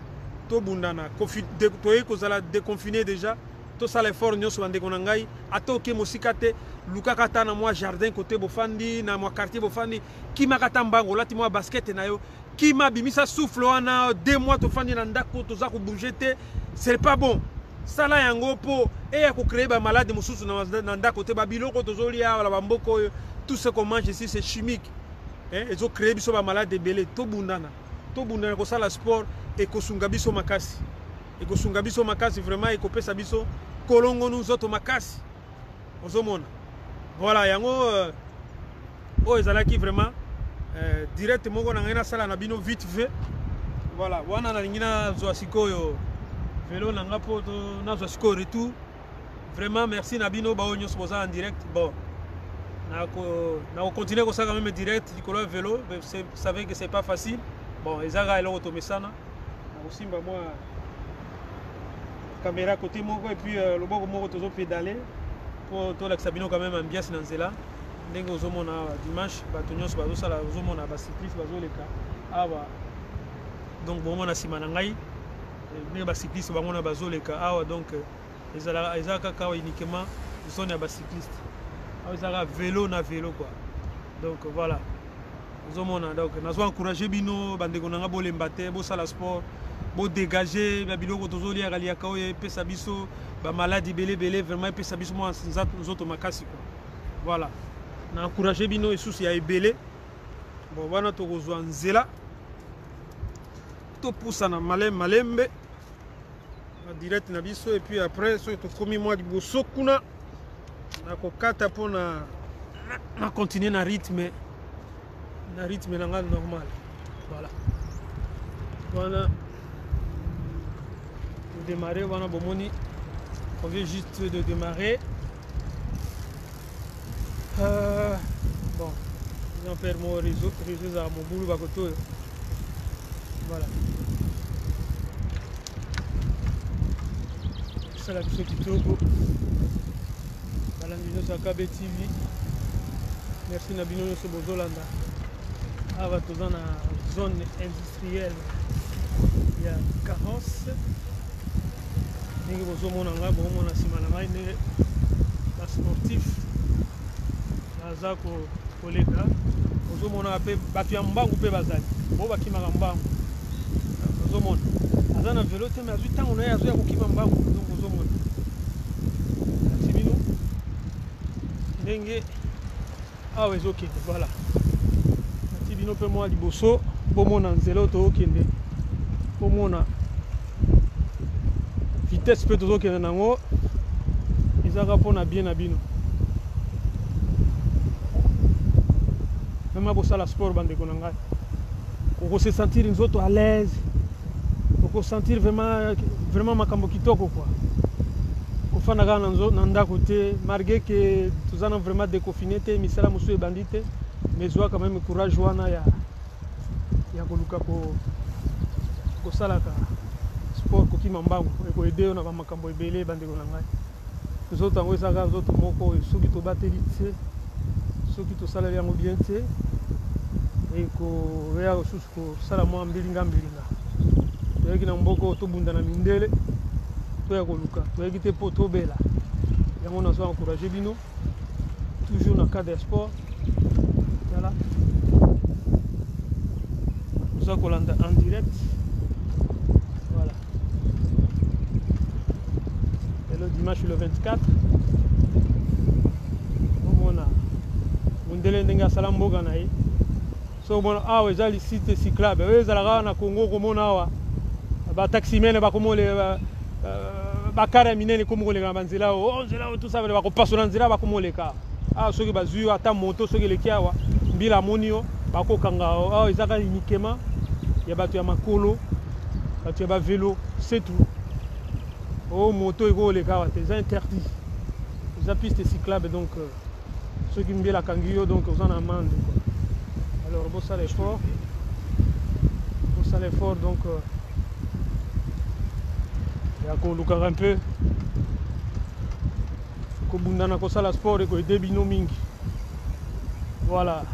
to bundana toye kozala déconfiné déjà to sala effort nyonso bandeko na ngai atoke mosika te luka kata na moi jardin côté bofandi na moi quartier bofandi kima kata mbango lati moi basket na yo kima bimisa souffle wana 2 mois to fandi na ndako to za ko bouger te c'est pas bon sala yango po et ya ko créer ba malade mususu na ndako te ba biloko to zolia wala bamboko tout ce qu'on mange ici c'est chimique ils ont créé biso ba malade belé to bundana ko sala sport et ko sunga biso makasi et ko sunga biso makasi vraiment et ko pesa biso kolongo nous autres makasi ozomona voilà yango oh ezalaki vraiment direct moko na ngena sala na bino vite fait voilà wana na lingina zo sikoyo vélo na ngapo to na zo sikoyo retour vraiment merci na bino ba onyo sposa en direct bon na continuer ko sala même direct dikolo vélo vous savez que c'est pas facile bon ezaka elo to mesana na osimba moi caméra côté moko et puis le boko moko tozo pédaler pour to la sabino quand même ambiance na nzela ndenge ozomona dimanche bato nyonso bazosala ozomona ba cycliste bazoleka awa donc bon mona sima na ngai ndenge ba cycliste bango na bazoleka awa donc ezala kaka uniquement zone ya ba cycliste awa ezala vélo na vélo quoi donc voilà Donc nous encourager bino bandeko nanga bolemba te bosala sport bo dégager ba biloko tozolia kaliaka oyo epesa biso ba maladie belé vraiment epesa biso mo nzoto makasi quoi. Voilà. Na encourager bino esusu ya ebele. Bon wana tokozwa nzela to poussa na malembe na direct na biso et puis après so to komi moi liboso kuna na kokata pona na continuer na rythme normal. Voilà. Voilà. De démarrer, voilà, bon, on vient juste de démarrer. Bon, j'en perds mon réseau à mon boulot à côté. Voilà. C'est la chose qui tourne. Voilà, nous sommes à KB TV. Merci Nabino de Bozolanda. Ah, va dans la zone industrielle. Il y a carence. Nous sommes un sportif. Nazako kolega. Nous sommes un peu Bakiamba ou Pebazali. Boba Kimagamba. Nous sommes un vélo, mais à 8 ans, on est à Kimamba. Donc nous sommes Dengue. Ah oui, ok, voilà. Tibino pe moi liboso, bomona nzelo to okende. Bomona vitesse pe to okende nango. Izaka pona bien na bino. Même bosala sport bande ko nanga. Ko se sentir nzoto à l'aise. Ko sentir vraiment makambo kitoko quoi. Fana gana nanda côté malgré que tous en vraiment déconfiné te misala musu e bandite mais joie quand même courage wana ya koluka ko salaka sport ko kimambango e ko aider na ba makambo ebele bande ko ngai zo tango esaka zo to moko soki to bateli te soki to sala yango bien te e ko ya susu ko sala mo ambilinga yaki na mboko to bunda na mindele ya koluka toyaki te po tobela yango nazo encourager bino toujours dans le cadre des sports. Voilà, nous allons en direct. Voilà, et le dimanche le 24 omona mundele ndenge asala mboka na ye so omona awa eza lisite cyclable oyo ezalaka na Congo komona awa bataximene bakomole bakara minene komo koleka banzela o nzela o tout ça va kopasona nzela bakomoleka soki bazwi ata moto soki eleki awa mbila moni yo bakokanga awa ezaka uniquement ya bato ya makolo bato ya bavelo c'est tout. Moto ekoleka awa te eza interdit, eza piste cyclable donc soki mbila kangi yo donc oza na amende quoi. Alors bosala effort donc ya kolukaka un peu kobundana kosala sport ekoyede bino mingi. Voilà,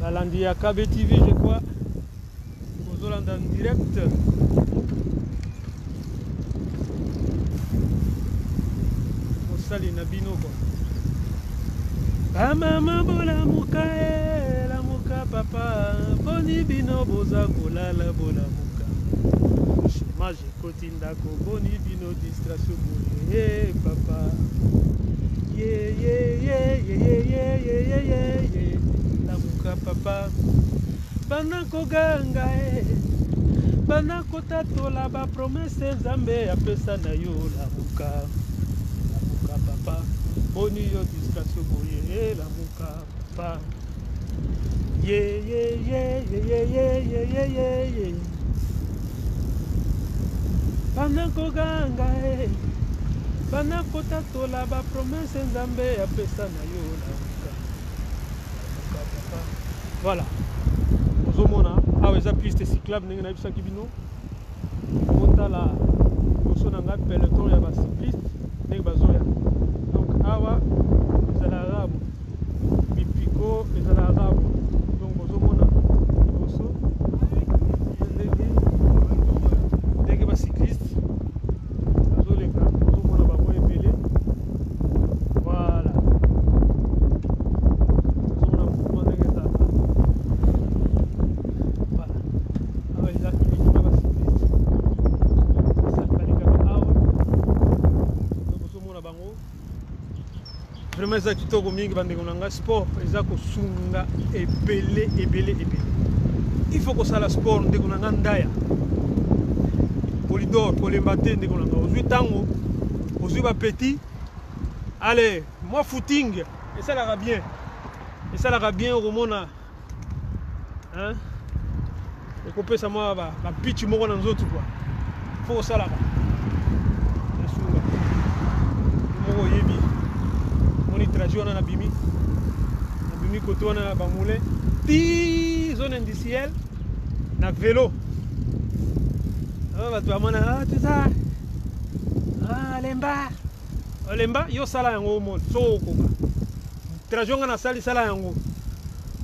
balandi ya KB TV je crois kozolanda en direct. Mosali na bino quoi. Mama bolamuka lamuka papa boni bino boza kolala bolamuka chômage ekoti ndako boni bino distraction boye papa lamuka papa bana koganga bana kotatola bapromese nzambe apesa na yo lamuka papa boni yo distraction boye lamuka papa bana koganga bana kotatola bapromese nzambe apesa na yo lamuka papa. Voilà, ozomona awa eza piste cyclable ndenge nayebisaki bino kotala liboso na ngai peloton ya bacycliste ndenge bazoya. Donc awa ezala arabu bipiko ezala arabu donc ozomona liboso ndenge bacycliste bazoleka ozomona bango ebele. Voilà, ozomona mouvement ndenge ezala bango vraiment eza kitoko mingi bandeko na nga sport eza kosunga ebele. Il faut kosala sport ndeko na nga ndaya polidor kolemba te ndeko na nga ozwi ntango ozwi bapetit. Allez, moi footing esalaka bien okomona ekopesa mwa bapitch moko na nzoto kwa fo kosalaka esunga moko oyebi moni trajet wana nabimi kote wana bamoulin ti zone industrielle na vélo bato bamona teza lemba yo sala yango omoni so okoka trajet nga nasali sala yango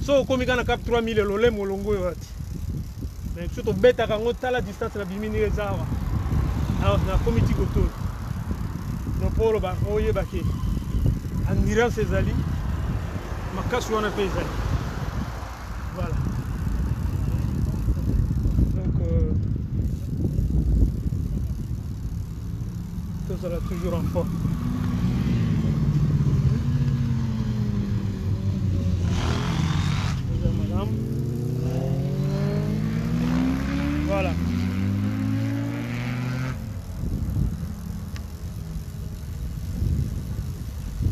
so okomi ka na cap 3000 elolemo olongo oyo ati mais so tobetaka yango tala distance na bimi ndenge eza awa nakomi ti kotoyo no mpo oloba oyebake endurance ezali makasi wana mpe ezali voilà donc tozala toujours en forme. Voilà.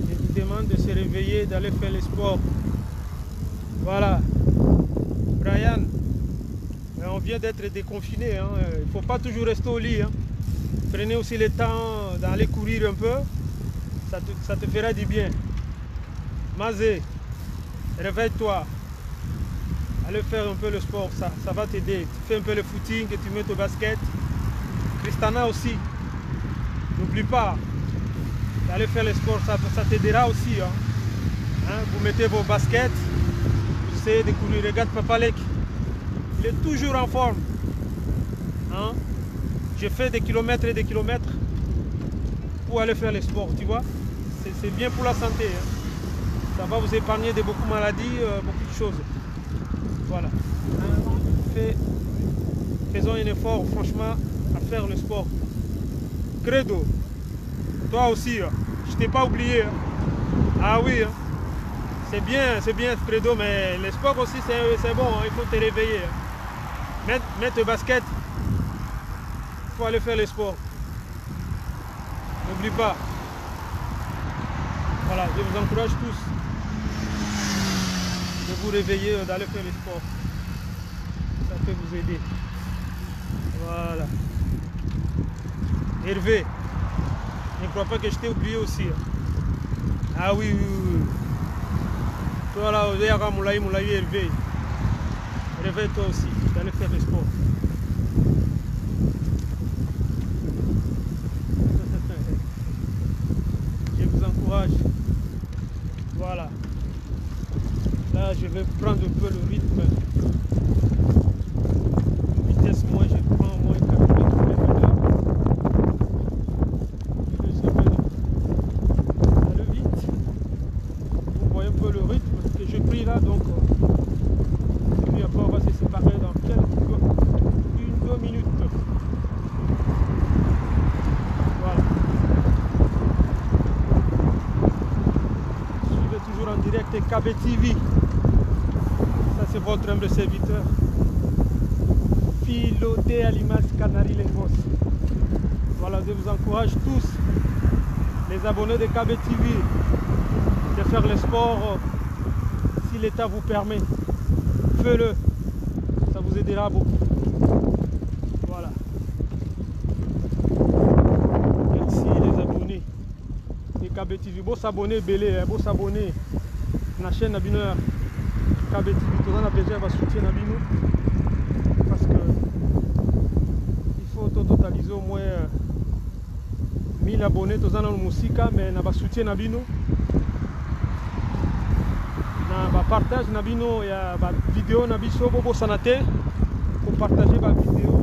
Je vous demande de se réveiller, d'aller faire le sport. Voilà. Brian, on vient d'être déconfiné. Hein. Il ne faut pas toujours rester au lit. Hein. Prenez aussi le temps d'aller courir un peu. Ça te fera du bien. Mazé, réveille-toi. Allez faire un peu le sport, ça va t'aider. Tu fais un peu le footing et tu mets ton basket. Cristana aussi. N'oublie pas d'aller faire le sport, ça t'aidera aussi. Hein, vous mettez vos baskets, vous essayez de courir. Regarde Papa Lek, il est toujours en forme. Hein? Je fais des kilomètres et des kilomètres pour aller faire le sport, tu vois. C'est bien pour la santé. Hein? Ça va vous épargner de beaucoup de maladies, beaucoup de choses. Voilà. Faisons un effort, franchement, à faire le sport. Credo, toi aussi, je t'ai pas oublié. Ah oui, c'est bien, Credo, mais le sport aussi, c'est bon, il faut te réveiller. Mets tes baskets, il faut aller faire le sport. N'oublie pas. Voilà, je vous encourage tous de vous réveiller, d'aller faire le sport. Ça peut vous aider. Voilà. Hervé, ne crois pas que je t'ai oublié aussi. Ah oui. Toi là, Hervé. Réveille-toi aussi, d'aller faire le sport. Je vous encourage. Voilà. Là, je vais prendre un peu le rythme. Vitesse, moi, je prends moins 4 km/h. Je vais aller vite. Vous voyez un peu le rythme que j'ai pris là, donc. Et puis après, on va se séparer dans une 2 minutes. Voilà. Suivez toujours en direct KB TV. C'est votre humble serviteur, piloté à l'image Canary Lagos. Voilà, je vous encourage tous, les abonnés de KB TV, de faire le sport si l'État vous permet. Faites-le, ça vous aidera beaucoup. Voilà. Merci les abonnés de KB TV. Beau s'abonner, belé, beau s'abonner. La chaîne Abineur. KB TV, tout le monde a besoin de soutien parce que il faut totaliser au moins 1000 abonnés tout le monde musique, mais na soutien nabino na partage nabino ya ba vidéo na biso bobo sanate pour partager ba vidéo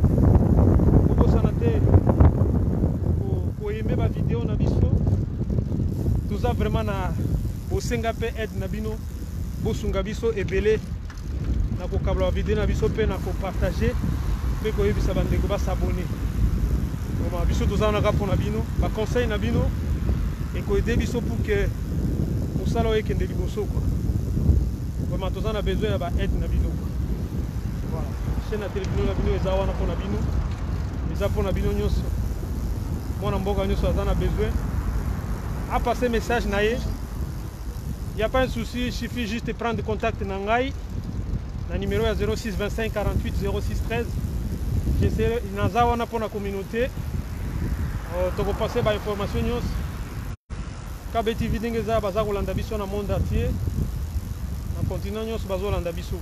bobo sanate pour aimer ba vidéo na biso tout ça vraiment na bosenga pe aide nabino bosunga biso ebele na kokabla vidéo na biso pe na ko partager pe ko yebisa bandeko ba s'abonner. Bon biso tozana ka pona bino ba conseil na bino et aider biso pour que mosala oyo ekende liboso quoi. Vraiment toza na besoin ya ba aide na bino quoi. Voilà. Chaîne ya télévision na bino eza wana mpona bino. Eza mpona bino nyonso. Mwana mboka nyonso aza na besoin. A passer message na ye. Il n'y a pas un souci, il suffit juste de prendre contact na ngai. Le numéro est 06 25 48 06 13. J'essaie naza wana pour la communauté. Tu peux passer par information news. KBTV dingeza baza kolanda biso na monde entier. Na continent news bazo kolanda biso.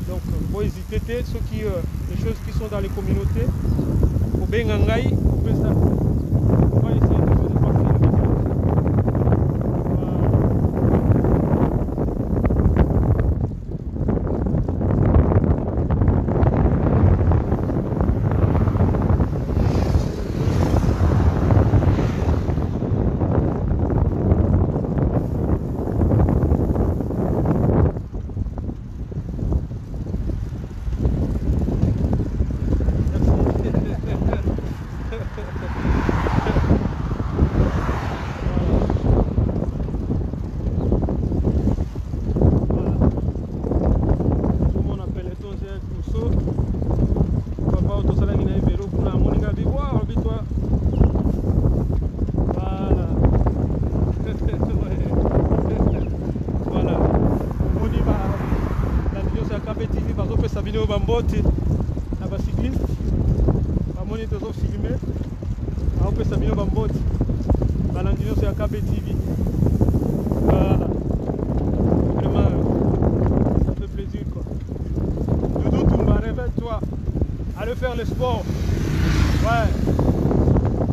Donc faut hésiter ceux qui les choses qui sont dans les communautés. Au benga ngai, on peut ça. On va essayer de passer le message. Bambote na bacycliste bamoni tozo filmer aopesa bino bambote balandi nyonso ya KBTV. Voilà, vraiment ça fait plaisir quoi. Doudou Toumba, réveille-toi, allez faire le sport. Ouais,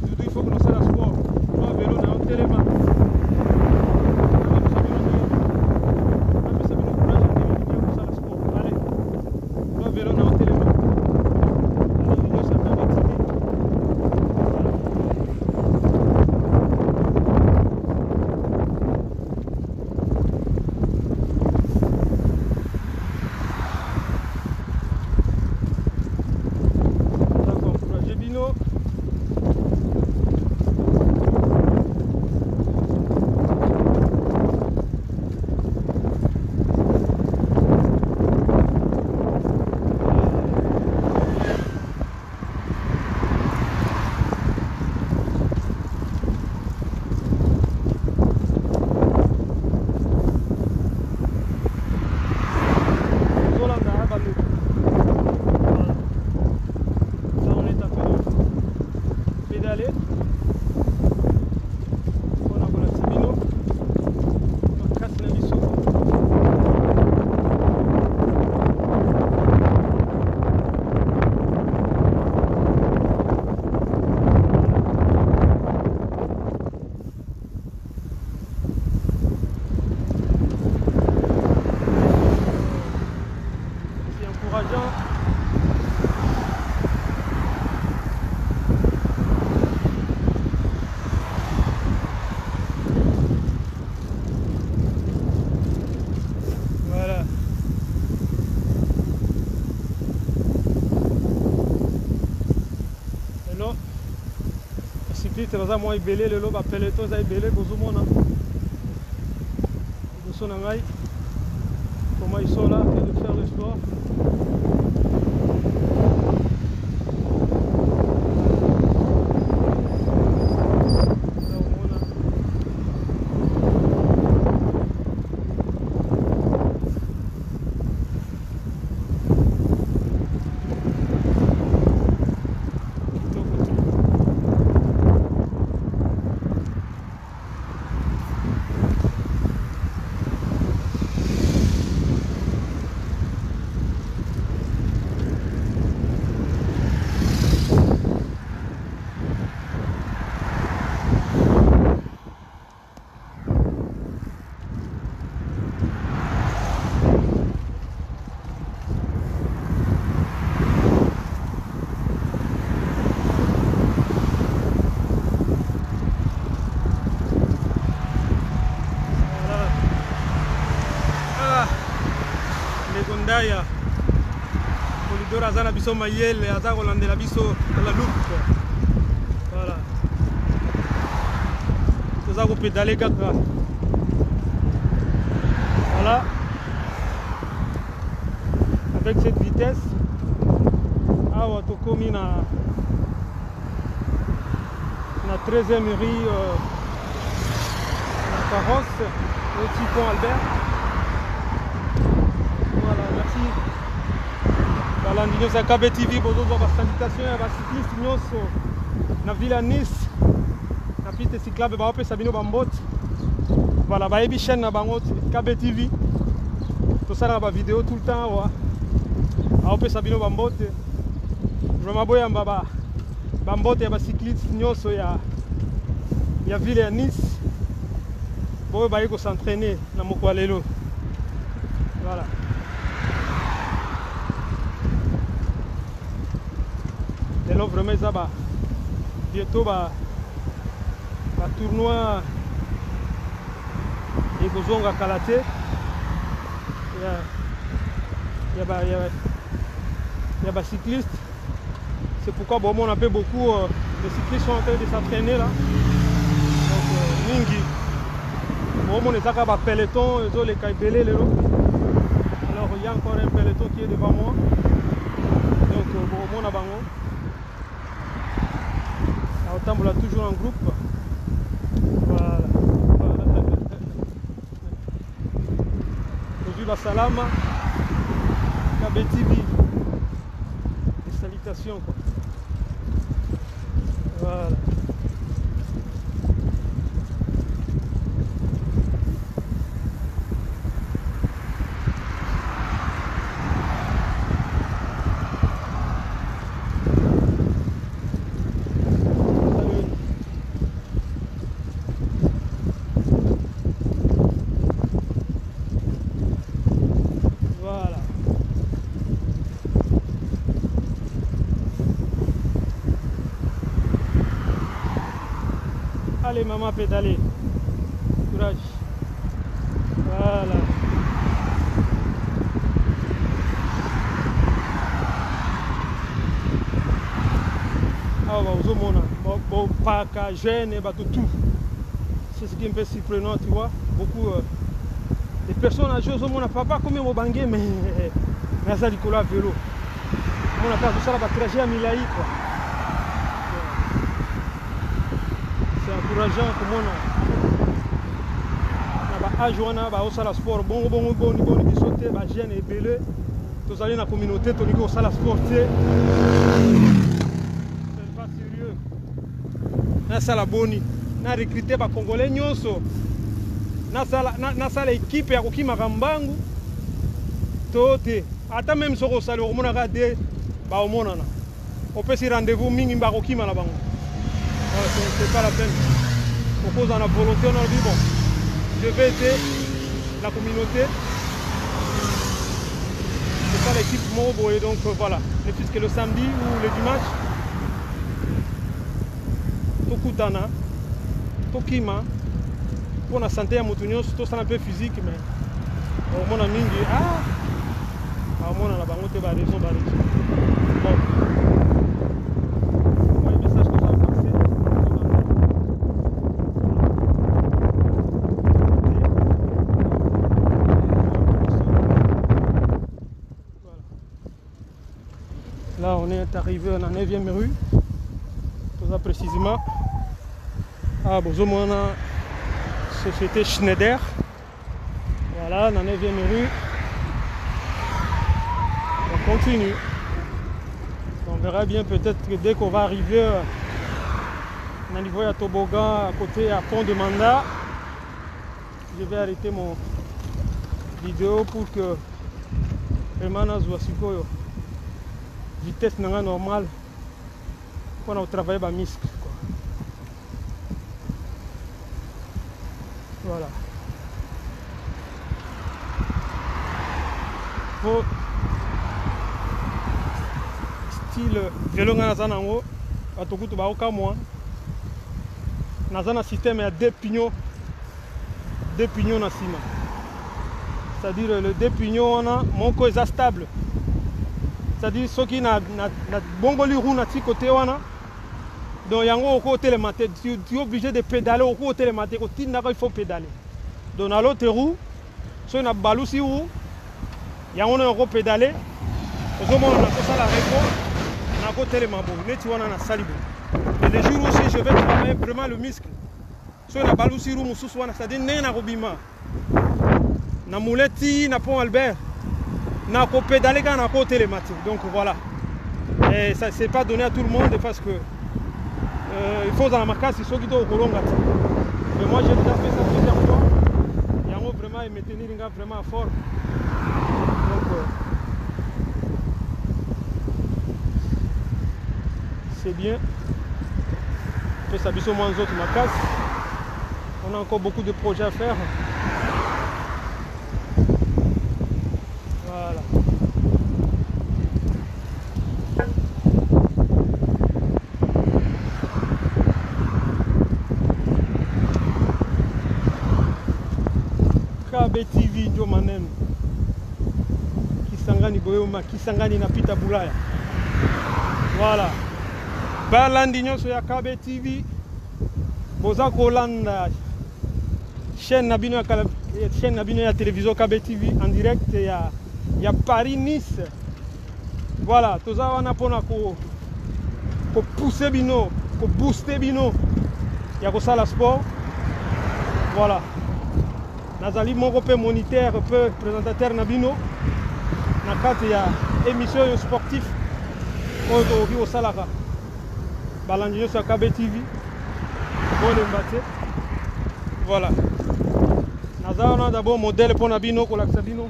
Doudou, il faut que nous fassions le sport. Moi vélo na téléma. Traza moi ibele lelo ba peloton za ibele bozomona liboso na ngai comment ils sont là de faire le sport. Ndaya Polidor aza na biso mayele aza kolandela biso la loupe. Voilà, Nous avons pédalé kaka. Voilà. Avec cette vitesse. Ah, on a commis na 13e rue la carrosse au petit pont Albert. Voilà, merci. Voilà, nous avons KB TV, nous avons des salutations à cyclistes dans la ville de Nice. La piste cyclable, on peut Sabino Bambot. Voilà, on a une chaîne KB TV. Tout ça dans la vidéo tout le temps. On peut Sabino Bambot. Je m'aboye Baba. Bambot et les cyclistes il y a ville de Nice. Bon, il faut s'entraîner dans Mokwalelo. Voilà. Et là, vraiment, ça va. Bientôt, le tournoi et Gozonga Kalaté. Il y a des cyclistes. C'est pourquoi bon, on a fait beaucoup de cyclistes sont en train de s'entraîner là. Donc, Ningi. Bon, on est à un peloton, ils ont les caïbélés. Alors, il y a encore un peloton qui est devant moi. Donc, bon, on a bango. On tamboule toujours en groupe. Voilà. Aujourd'hui, Salama, KB TV. Des salutations quoi. Voilà. Allez maman, pédaler. Courage. Voilà. Ah bah aux hommes, bon pas qu'à jeune et tout. C'est ce qui est un peu surprenant, tu vois. Beaucoup de personnes âgées aux hommes, on n'a pas comme au bangué, mais ça du à vélo. On a fait tout ça là, trajet à Milaï quoi. C'est encourageant comme on a âge on a sport bon sauter jeune et belé tous allez dans la communauté tout niveau ça la sport c'est pas sérieux na ça la boni na recruter ba congolais nyonso na ça l'équipe ya kokima kambangu tote ata même soko sala o mona ka de ba o mona na on peut se rendez-vous mingi ba kokima na bango. C'est pas la peine. On pose dans la volonté, on a dit bon, je vais aider la communauté. C'est pas l'équipe Mobo et donc voilà. Ne fût-ce que le samedi ou le dimanche. Tokutana, Tokima, pour la santé à Moutounios, tout ça un peu physique, mais au moins à Mingi, au moins à la banque, tu vas raison. Bon. Là, on est arrivé à la 9e rue, tout ça précisément. Ah, bon, on a société Schneider. Voilà, la 9e rue. On continue. On verra bien peut-être que dès qu'on va arriver au niveau de toboggan à côté à Pont de Manda, je vais arrêter mon vidéo pour que vraiment Nazouasiko vitesse normale pour travailler les muscles. Voilà. Pour style vélo nazanango, atokutu ba okamwa. Nazana système à deux pignons na ciment. C'est-à-dire le deux pignons on a mon co est stable. C'est-à-dire ceux qui na bongoli roue na ti côté wana Donc yango au côté le matin, tu es obligé de pédaler au côté le matin, il faut pédaler. Donc dans l'autre roue, si on a balousi roue, yango on a pédaler, au moment on a fait ça la réco, on a côté le mambo, tu vois on a salibo. Et les jours aussi je vais travailler vraiment le muscle. Si on a balousi roue, c'est-à-dire n'est na robima, na mouleti, na pont Albert, na ko pédaler quand on a côté le matin. Donc voilà. Et ça c'est pas donné à tout le monde parce que il faut dans la marcasse, ils sont qui au colonga. Mais moi j'ai déjà fait ça plusieurs fois. Il y a vraiment et me tenir vraiment fort. Donc c'est bien. On peut s'habiller au moins aux autres marcasses. On a encore beaucoup de projets à faire. Voilà. KBTV ndio maneno Kisangani Boyoma, Kisangani na Pita Bulaya. Voilà. Balandi nyonso ya KBTV boza kolanda chaîne nabino ya télévision KBTV en direct ya Paris Nice. Voilà, toza wana pona ko pousser bino, ko booster bino ya ko sala sport. Voilà. Nazali moko pe moniteur pe présentateur nabino na kati ya émission sportif oyo toki osalaka balandi nyonso ya KBTV bolembate. Voilà. Nazali d'abord modèle pour nabino kolakisa bino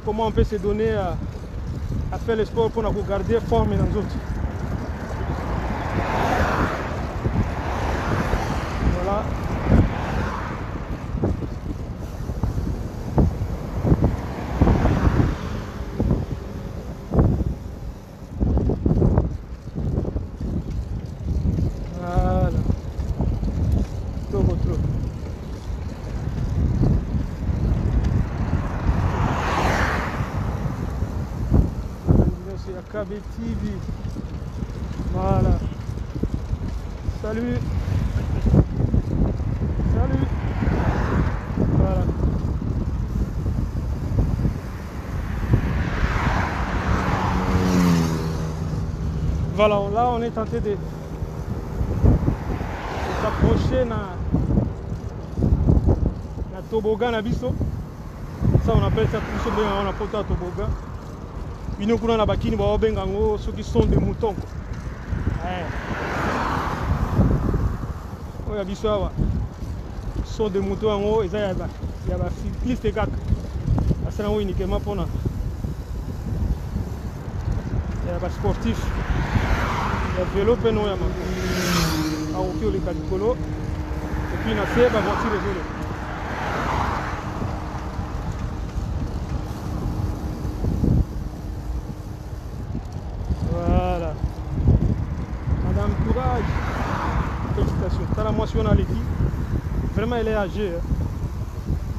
comment on peut se donner à faire le sport pour garder forme dans les autres. Voilà. KBTV. Voilà. Salut. Salut. Voilà. Voilà, là on est tenté de s'approcher na toboggan na biso. Ça on appelle ça plus bien on a porté à toboggan. Bino kuna na bakini ba benga ngo ceux qui sont des moutons. Oya biso awa. Sont des moutons ngo eza ya ba cycliste kaka. Asana ngo uniquement pona. Ya ba sportif. Ya vélo peno ya mako. Awo ki ole kalikolo. Et puis na fait ba voiture vélo. Tala moi si on a l'équipe, vraiment elle est âgée.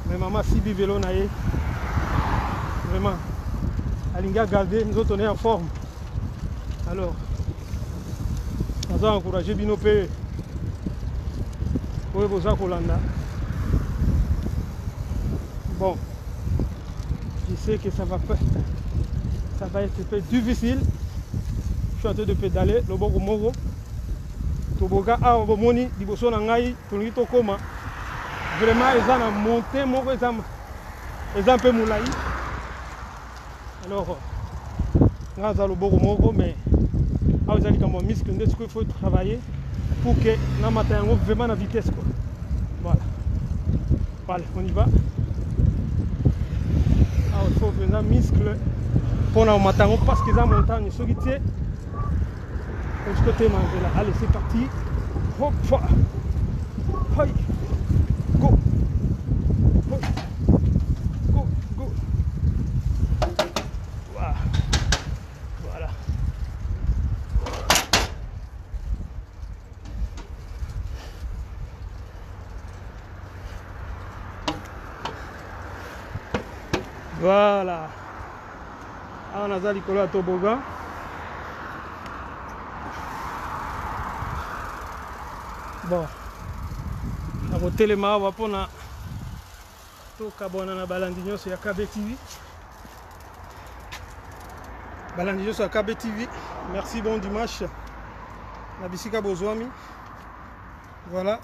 Mais maman si vélo naïe, vraiment, elle a gardé, nous autres on est en forme. Alors, nous avons encouragé Binopé pour les Kolanda. Bon, je sais que ça va être un peu difficile. Je suis en train de pédaler, le bon moro. Toboga a bomoni liboso na ngai tolingi tokoma vraiment eza na montée moko eza un peu moulai. Alors nga za loboko moko mais a ezali comme muscle nde il faut travailler pour que na matin yango vraiment na vitesse quoi. Voilà. Voilà, on y va. Alors il faut vraiment muscle pour na matin parce que za montagne ce qui tient. Allez, c'est parti. Hop, Hoi. Go. Hoi. Go, go. Voilà. Voilà. On a ça, Nicolas Toboggan. bon nakotelema awa mpona tokabwana na balandi nyonso ya KB TV. Balandi nyonso ya KB TV, merci, bon dimanche na bisika bozwami. Voilà,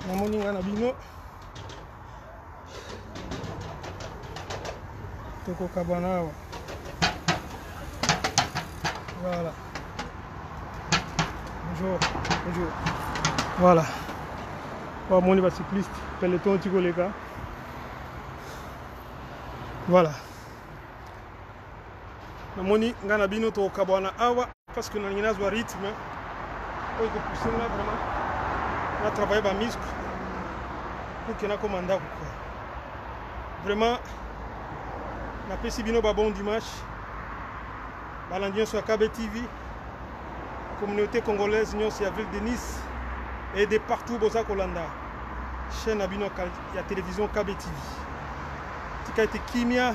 namoni nga na bino tokokabwana awa. Voilà, bonjour, bonjour. Voilà, bamoni bacycliste peloton tikoleka. Voilà, namoni nga na bino tokokabwana awa parce que nalingi nazwa rythme oyo ekopouse nga vraiment na travailler ba muscle pour que nakoma ndako quoi. Vraiment napesi bino ba bon dimanche. Balandi nyonso ya KB TV, communauté congolaise nyonso ya ville de Nice et de partout boza kolanda chaîne na bino ya télévision KB TV. Tika ete kimia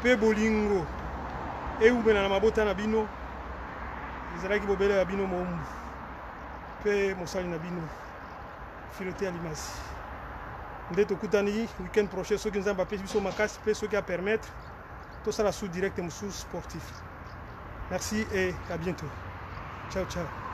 pe bolingo eumela na mabota na bino ezalaki bobele ya bino mombu pe mosali na bino filote ya limasi. Nde tokutani week-end prochain soki nzambe apesi biso makasi pe soki apermettre tosala sous direct mosusu sportif. Merci et à bientôt. Ciao, ciao.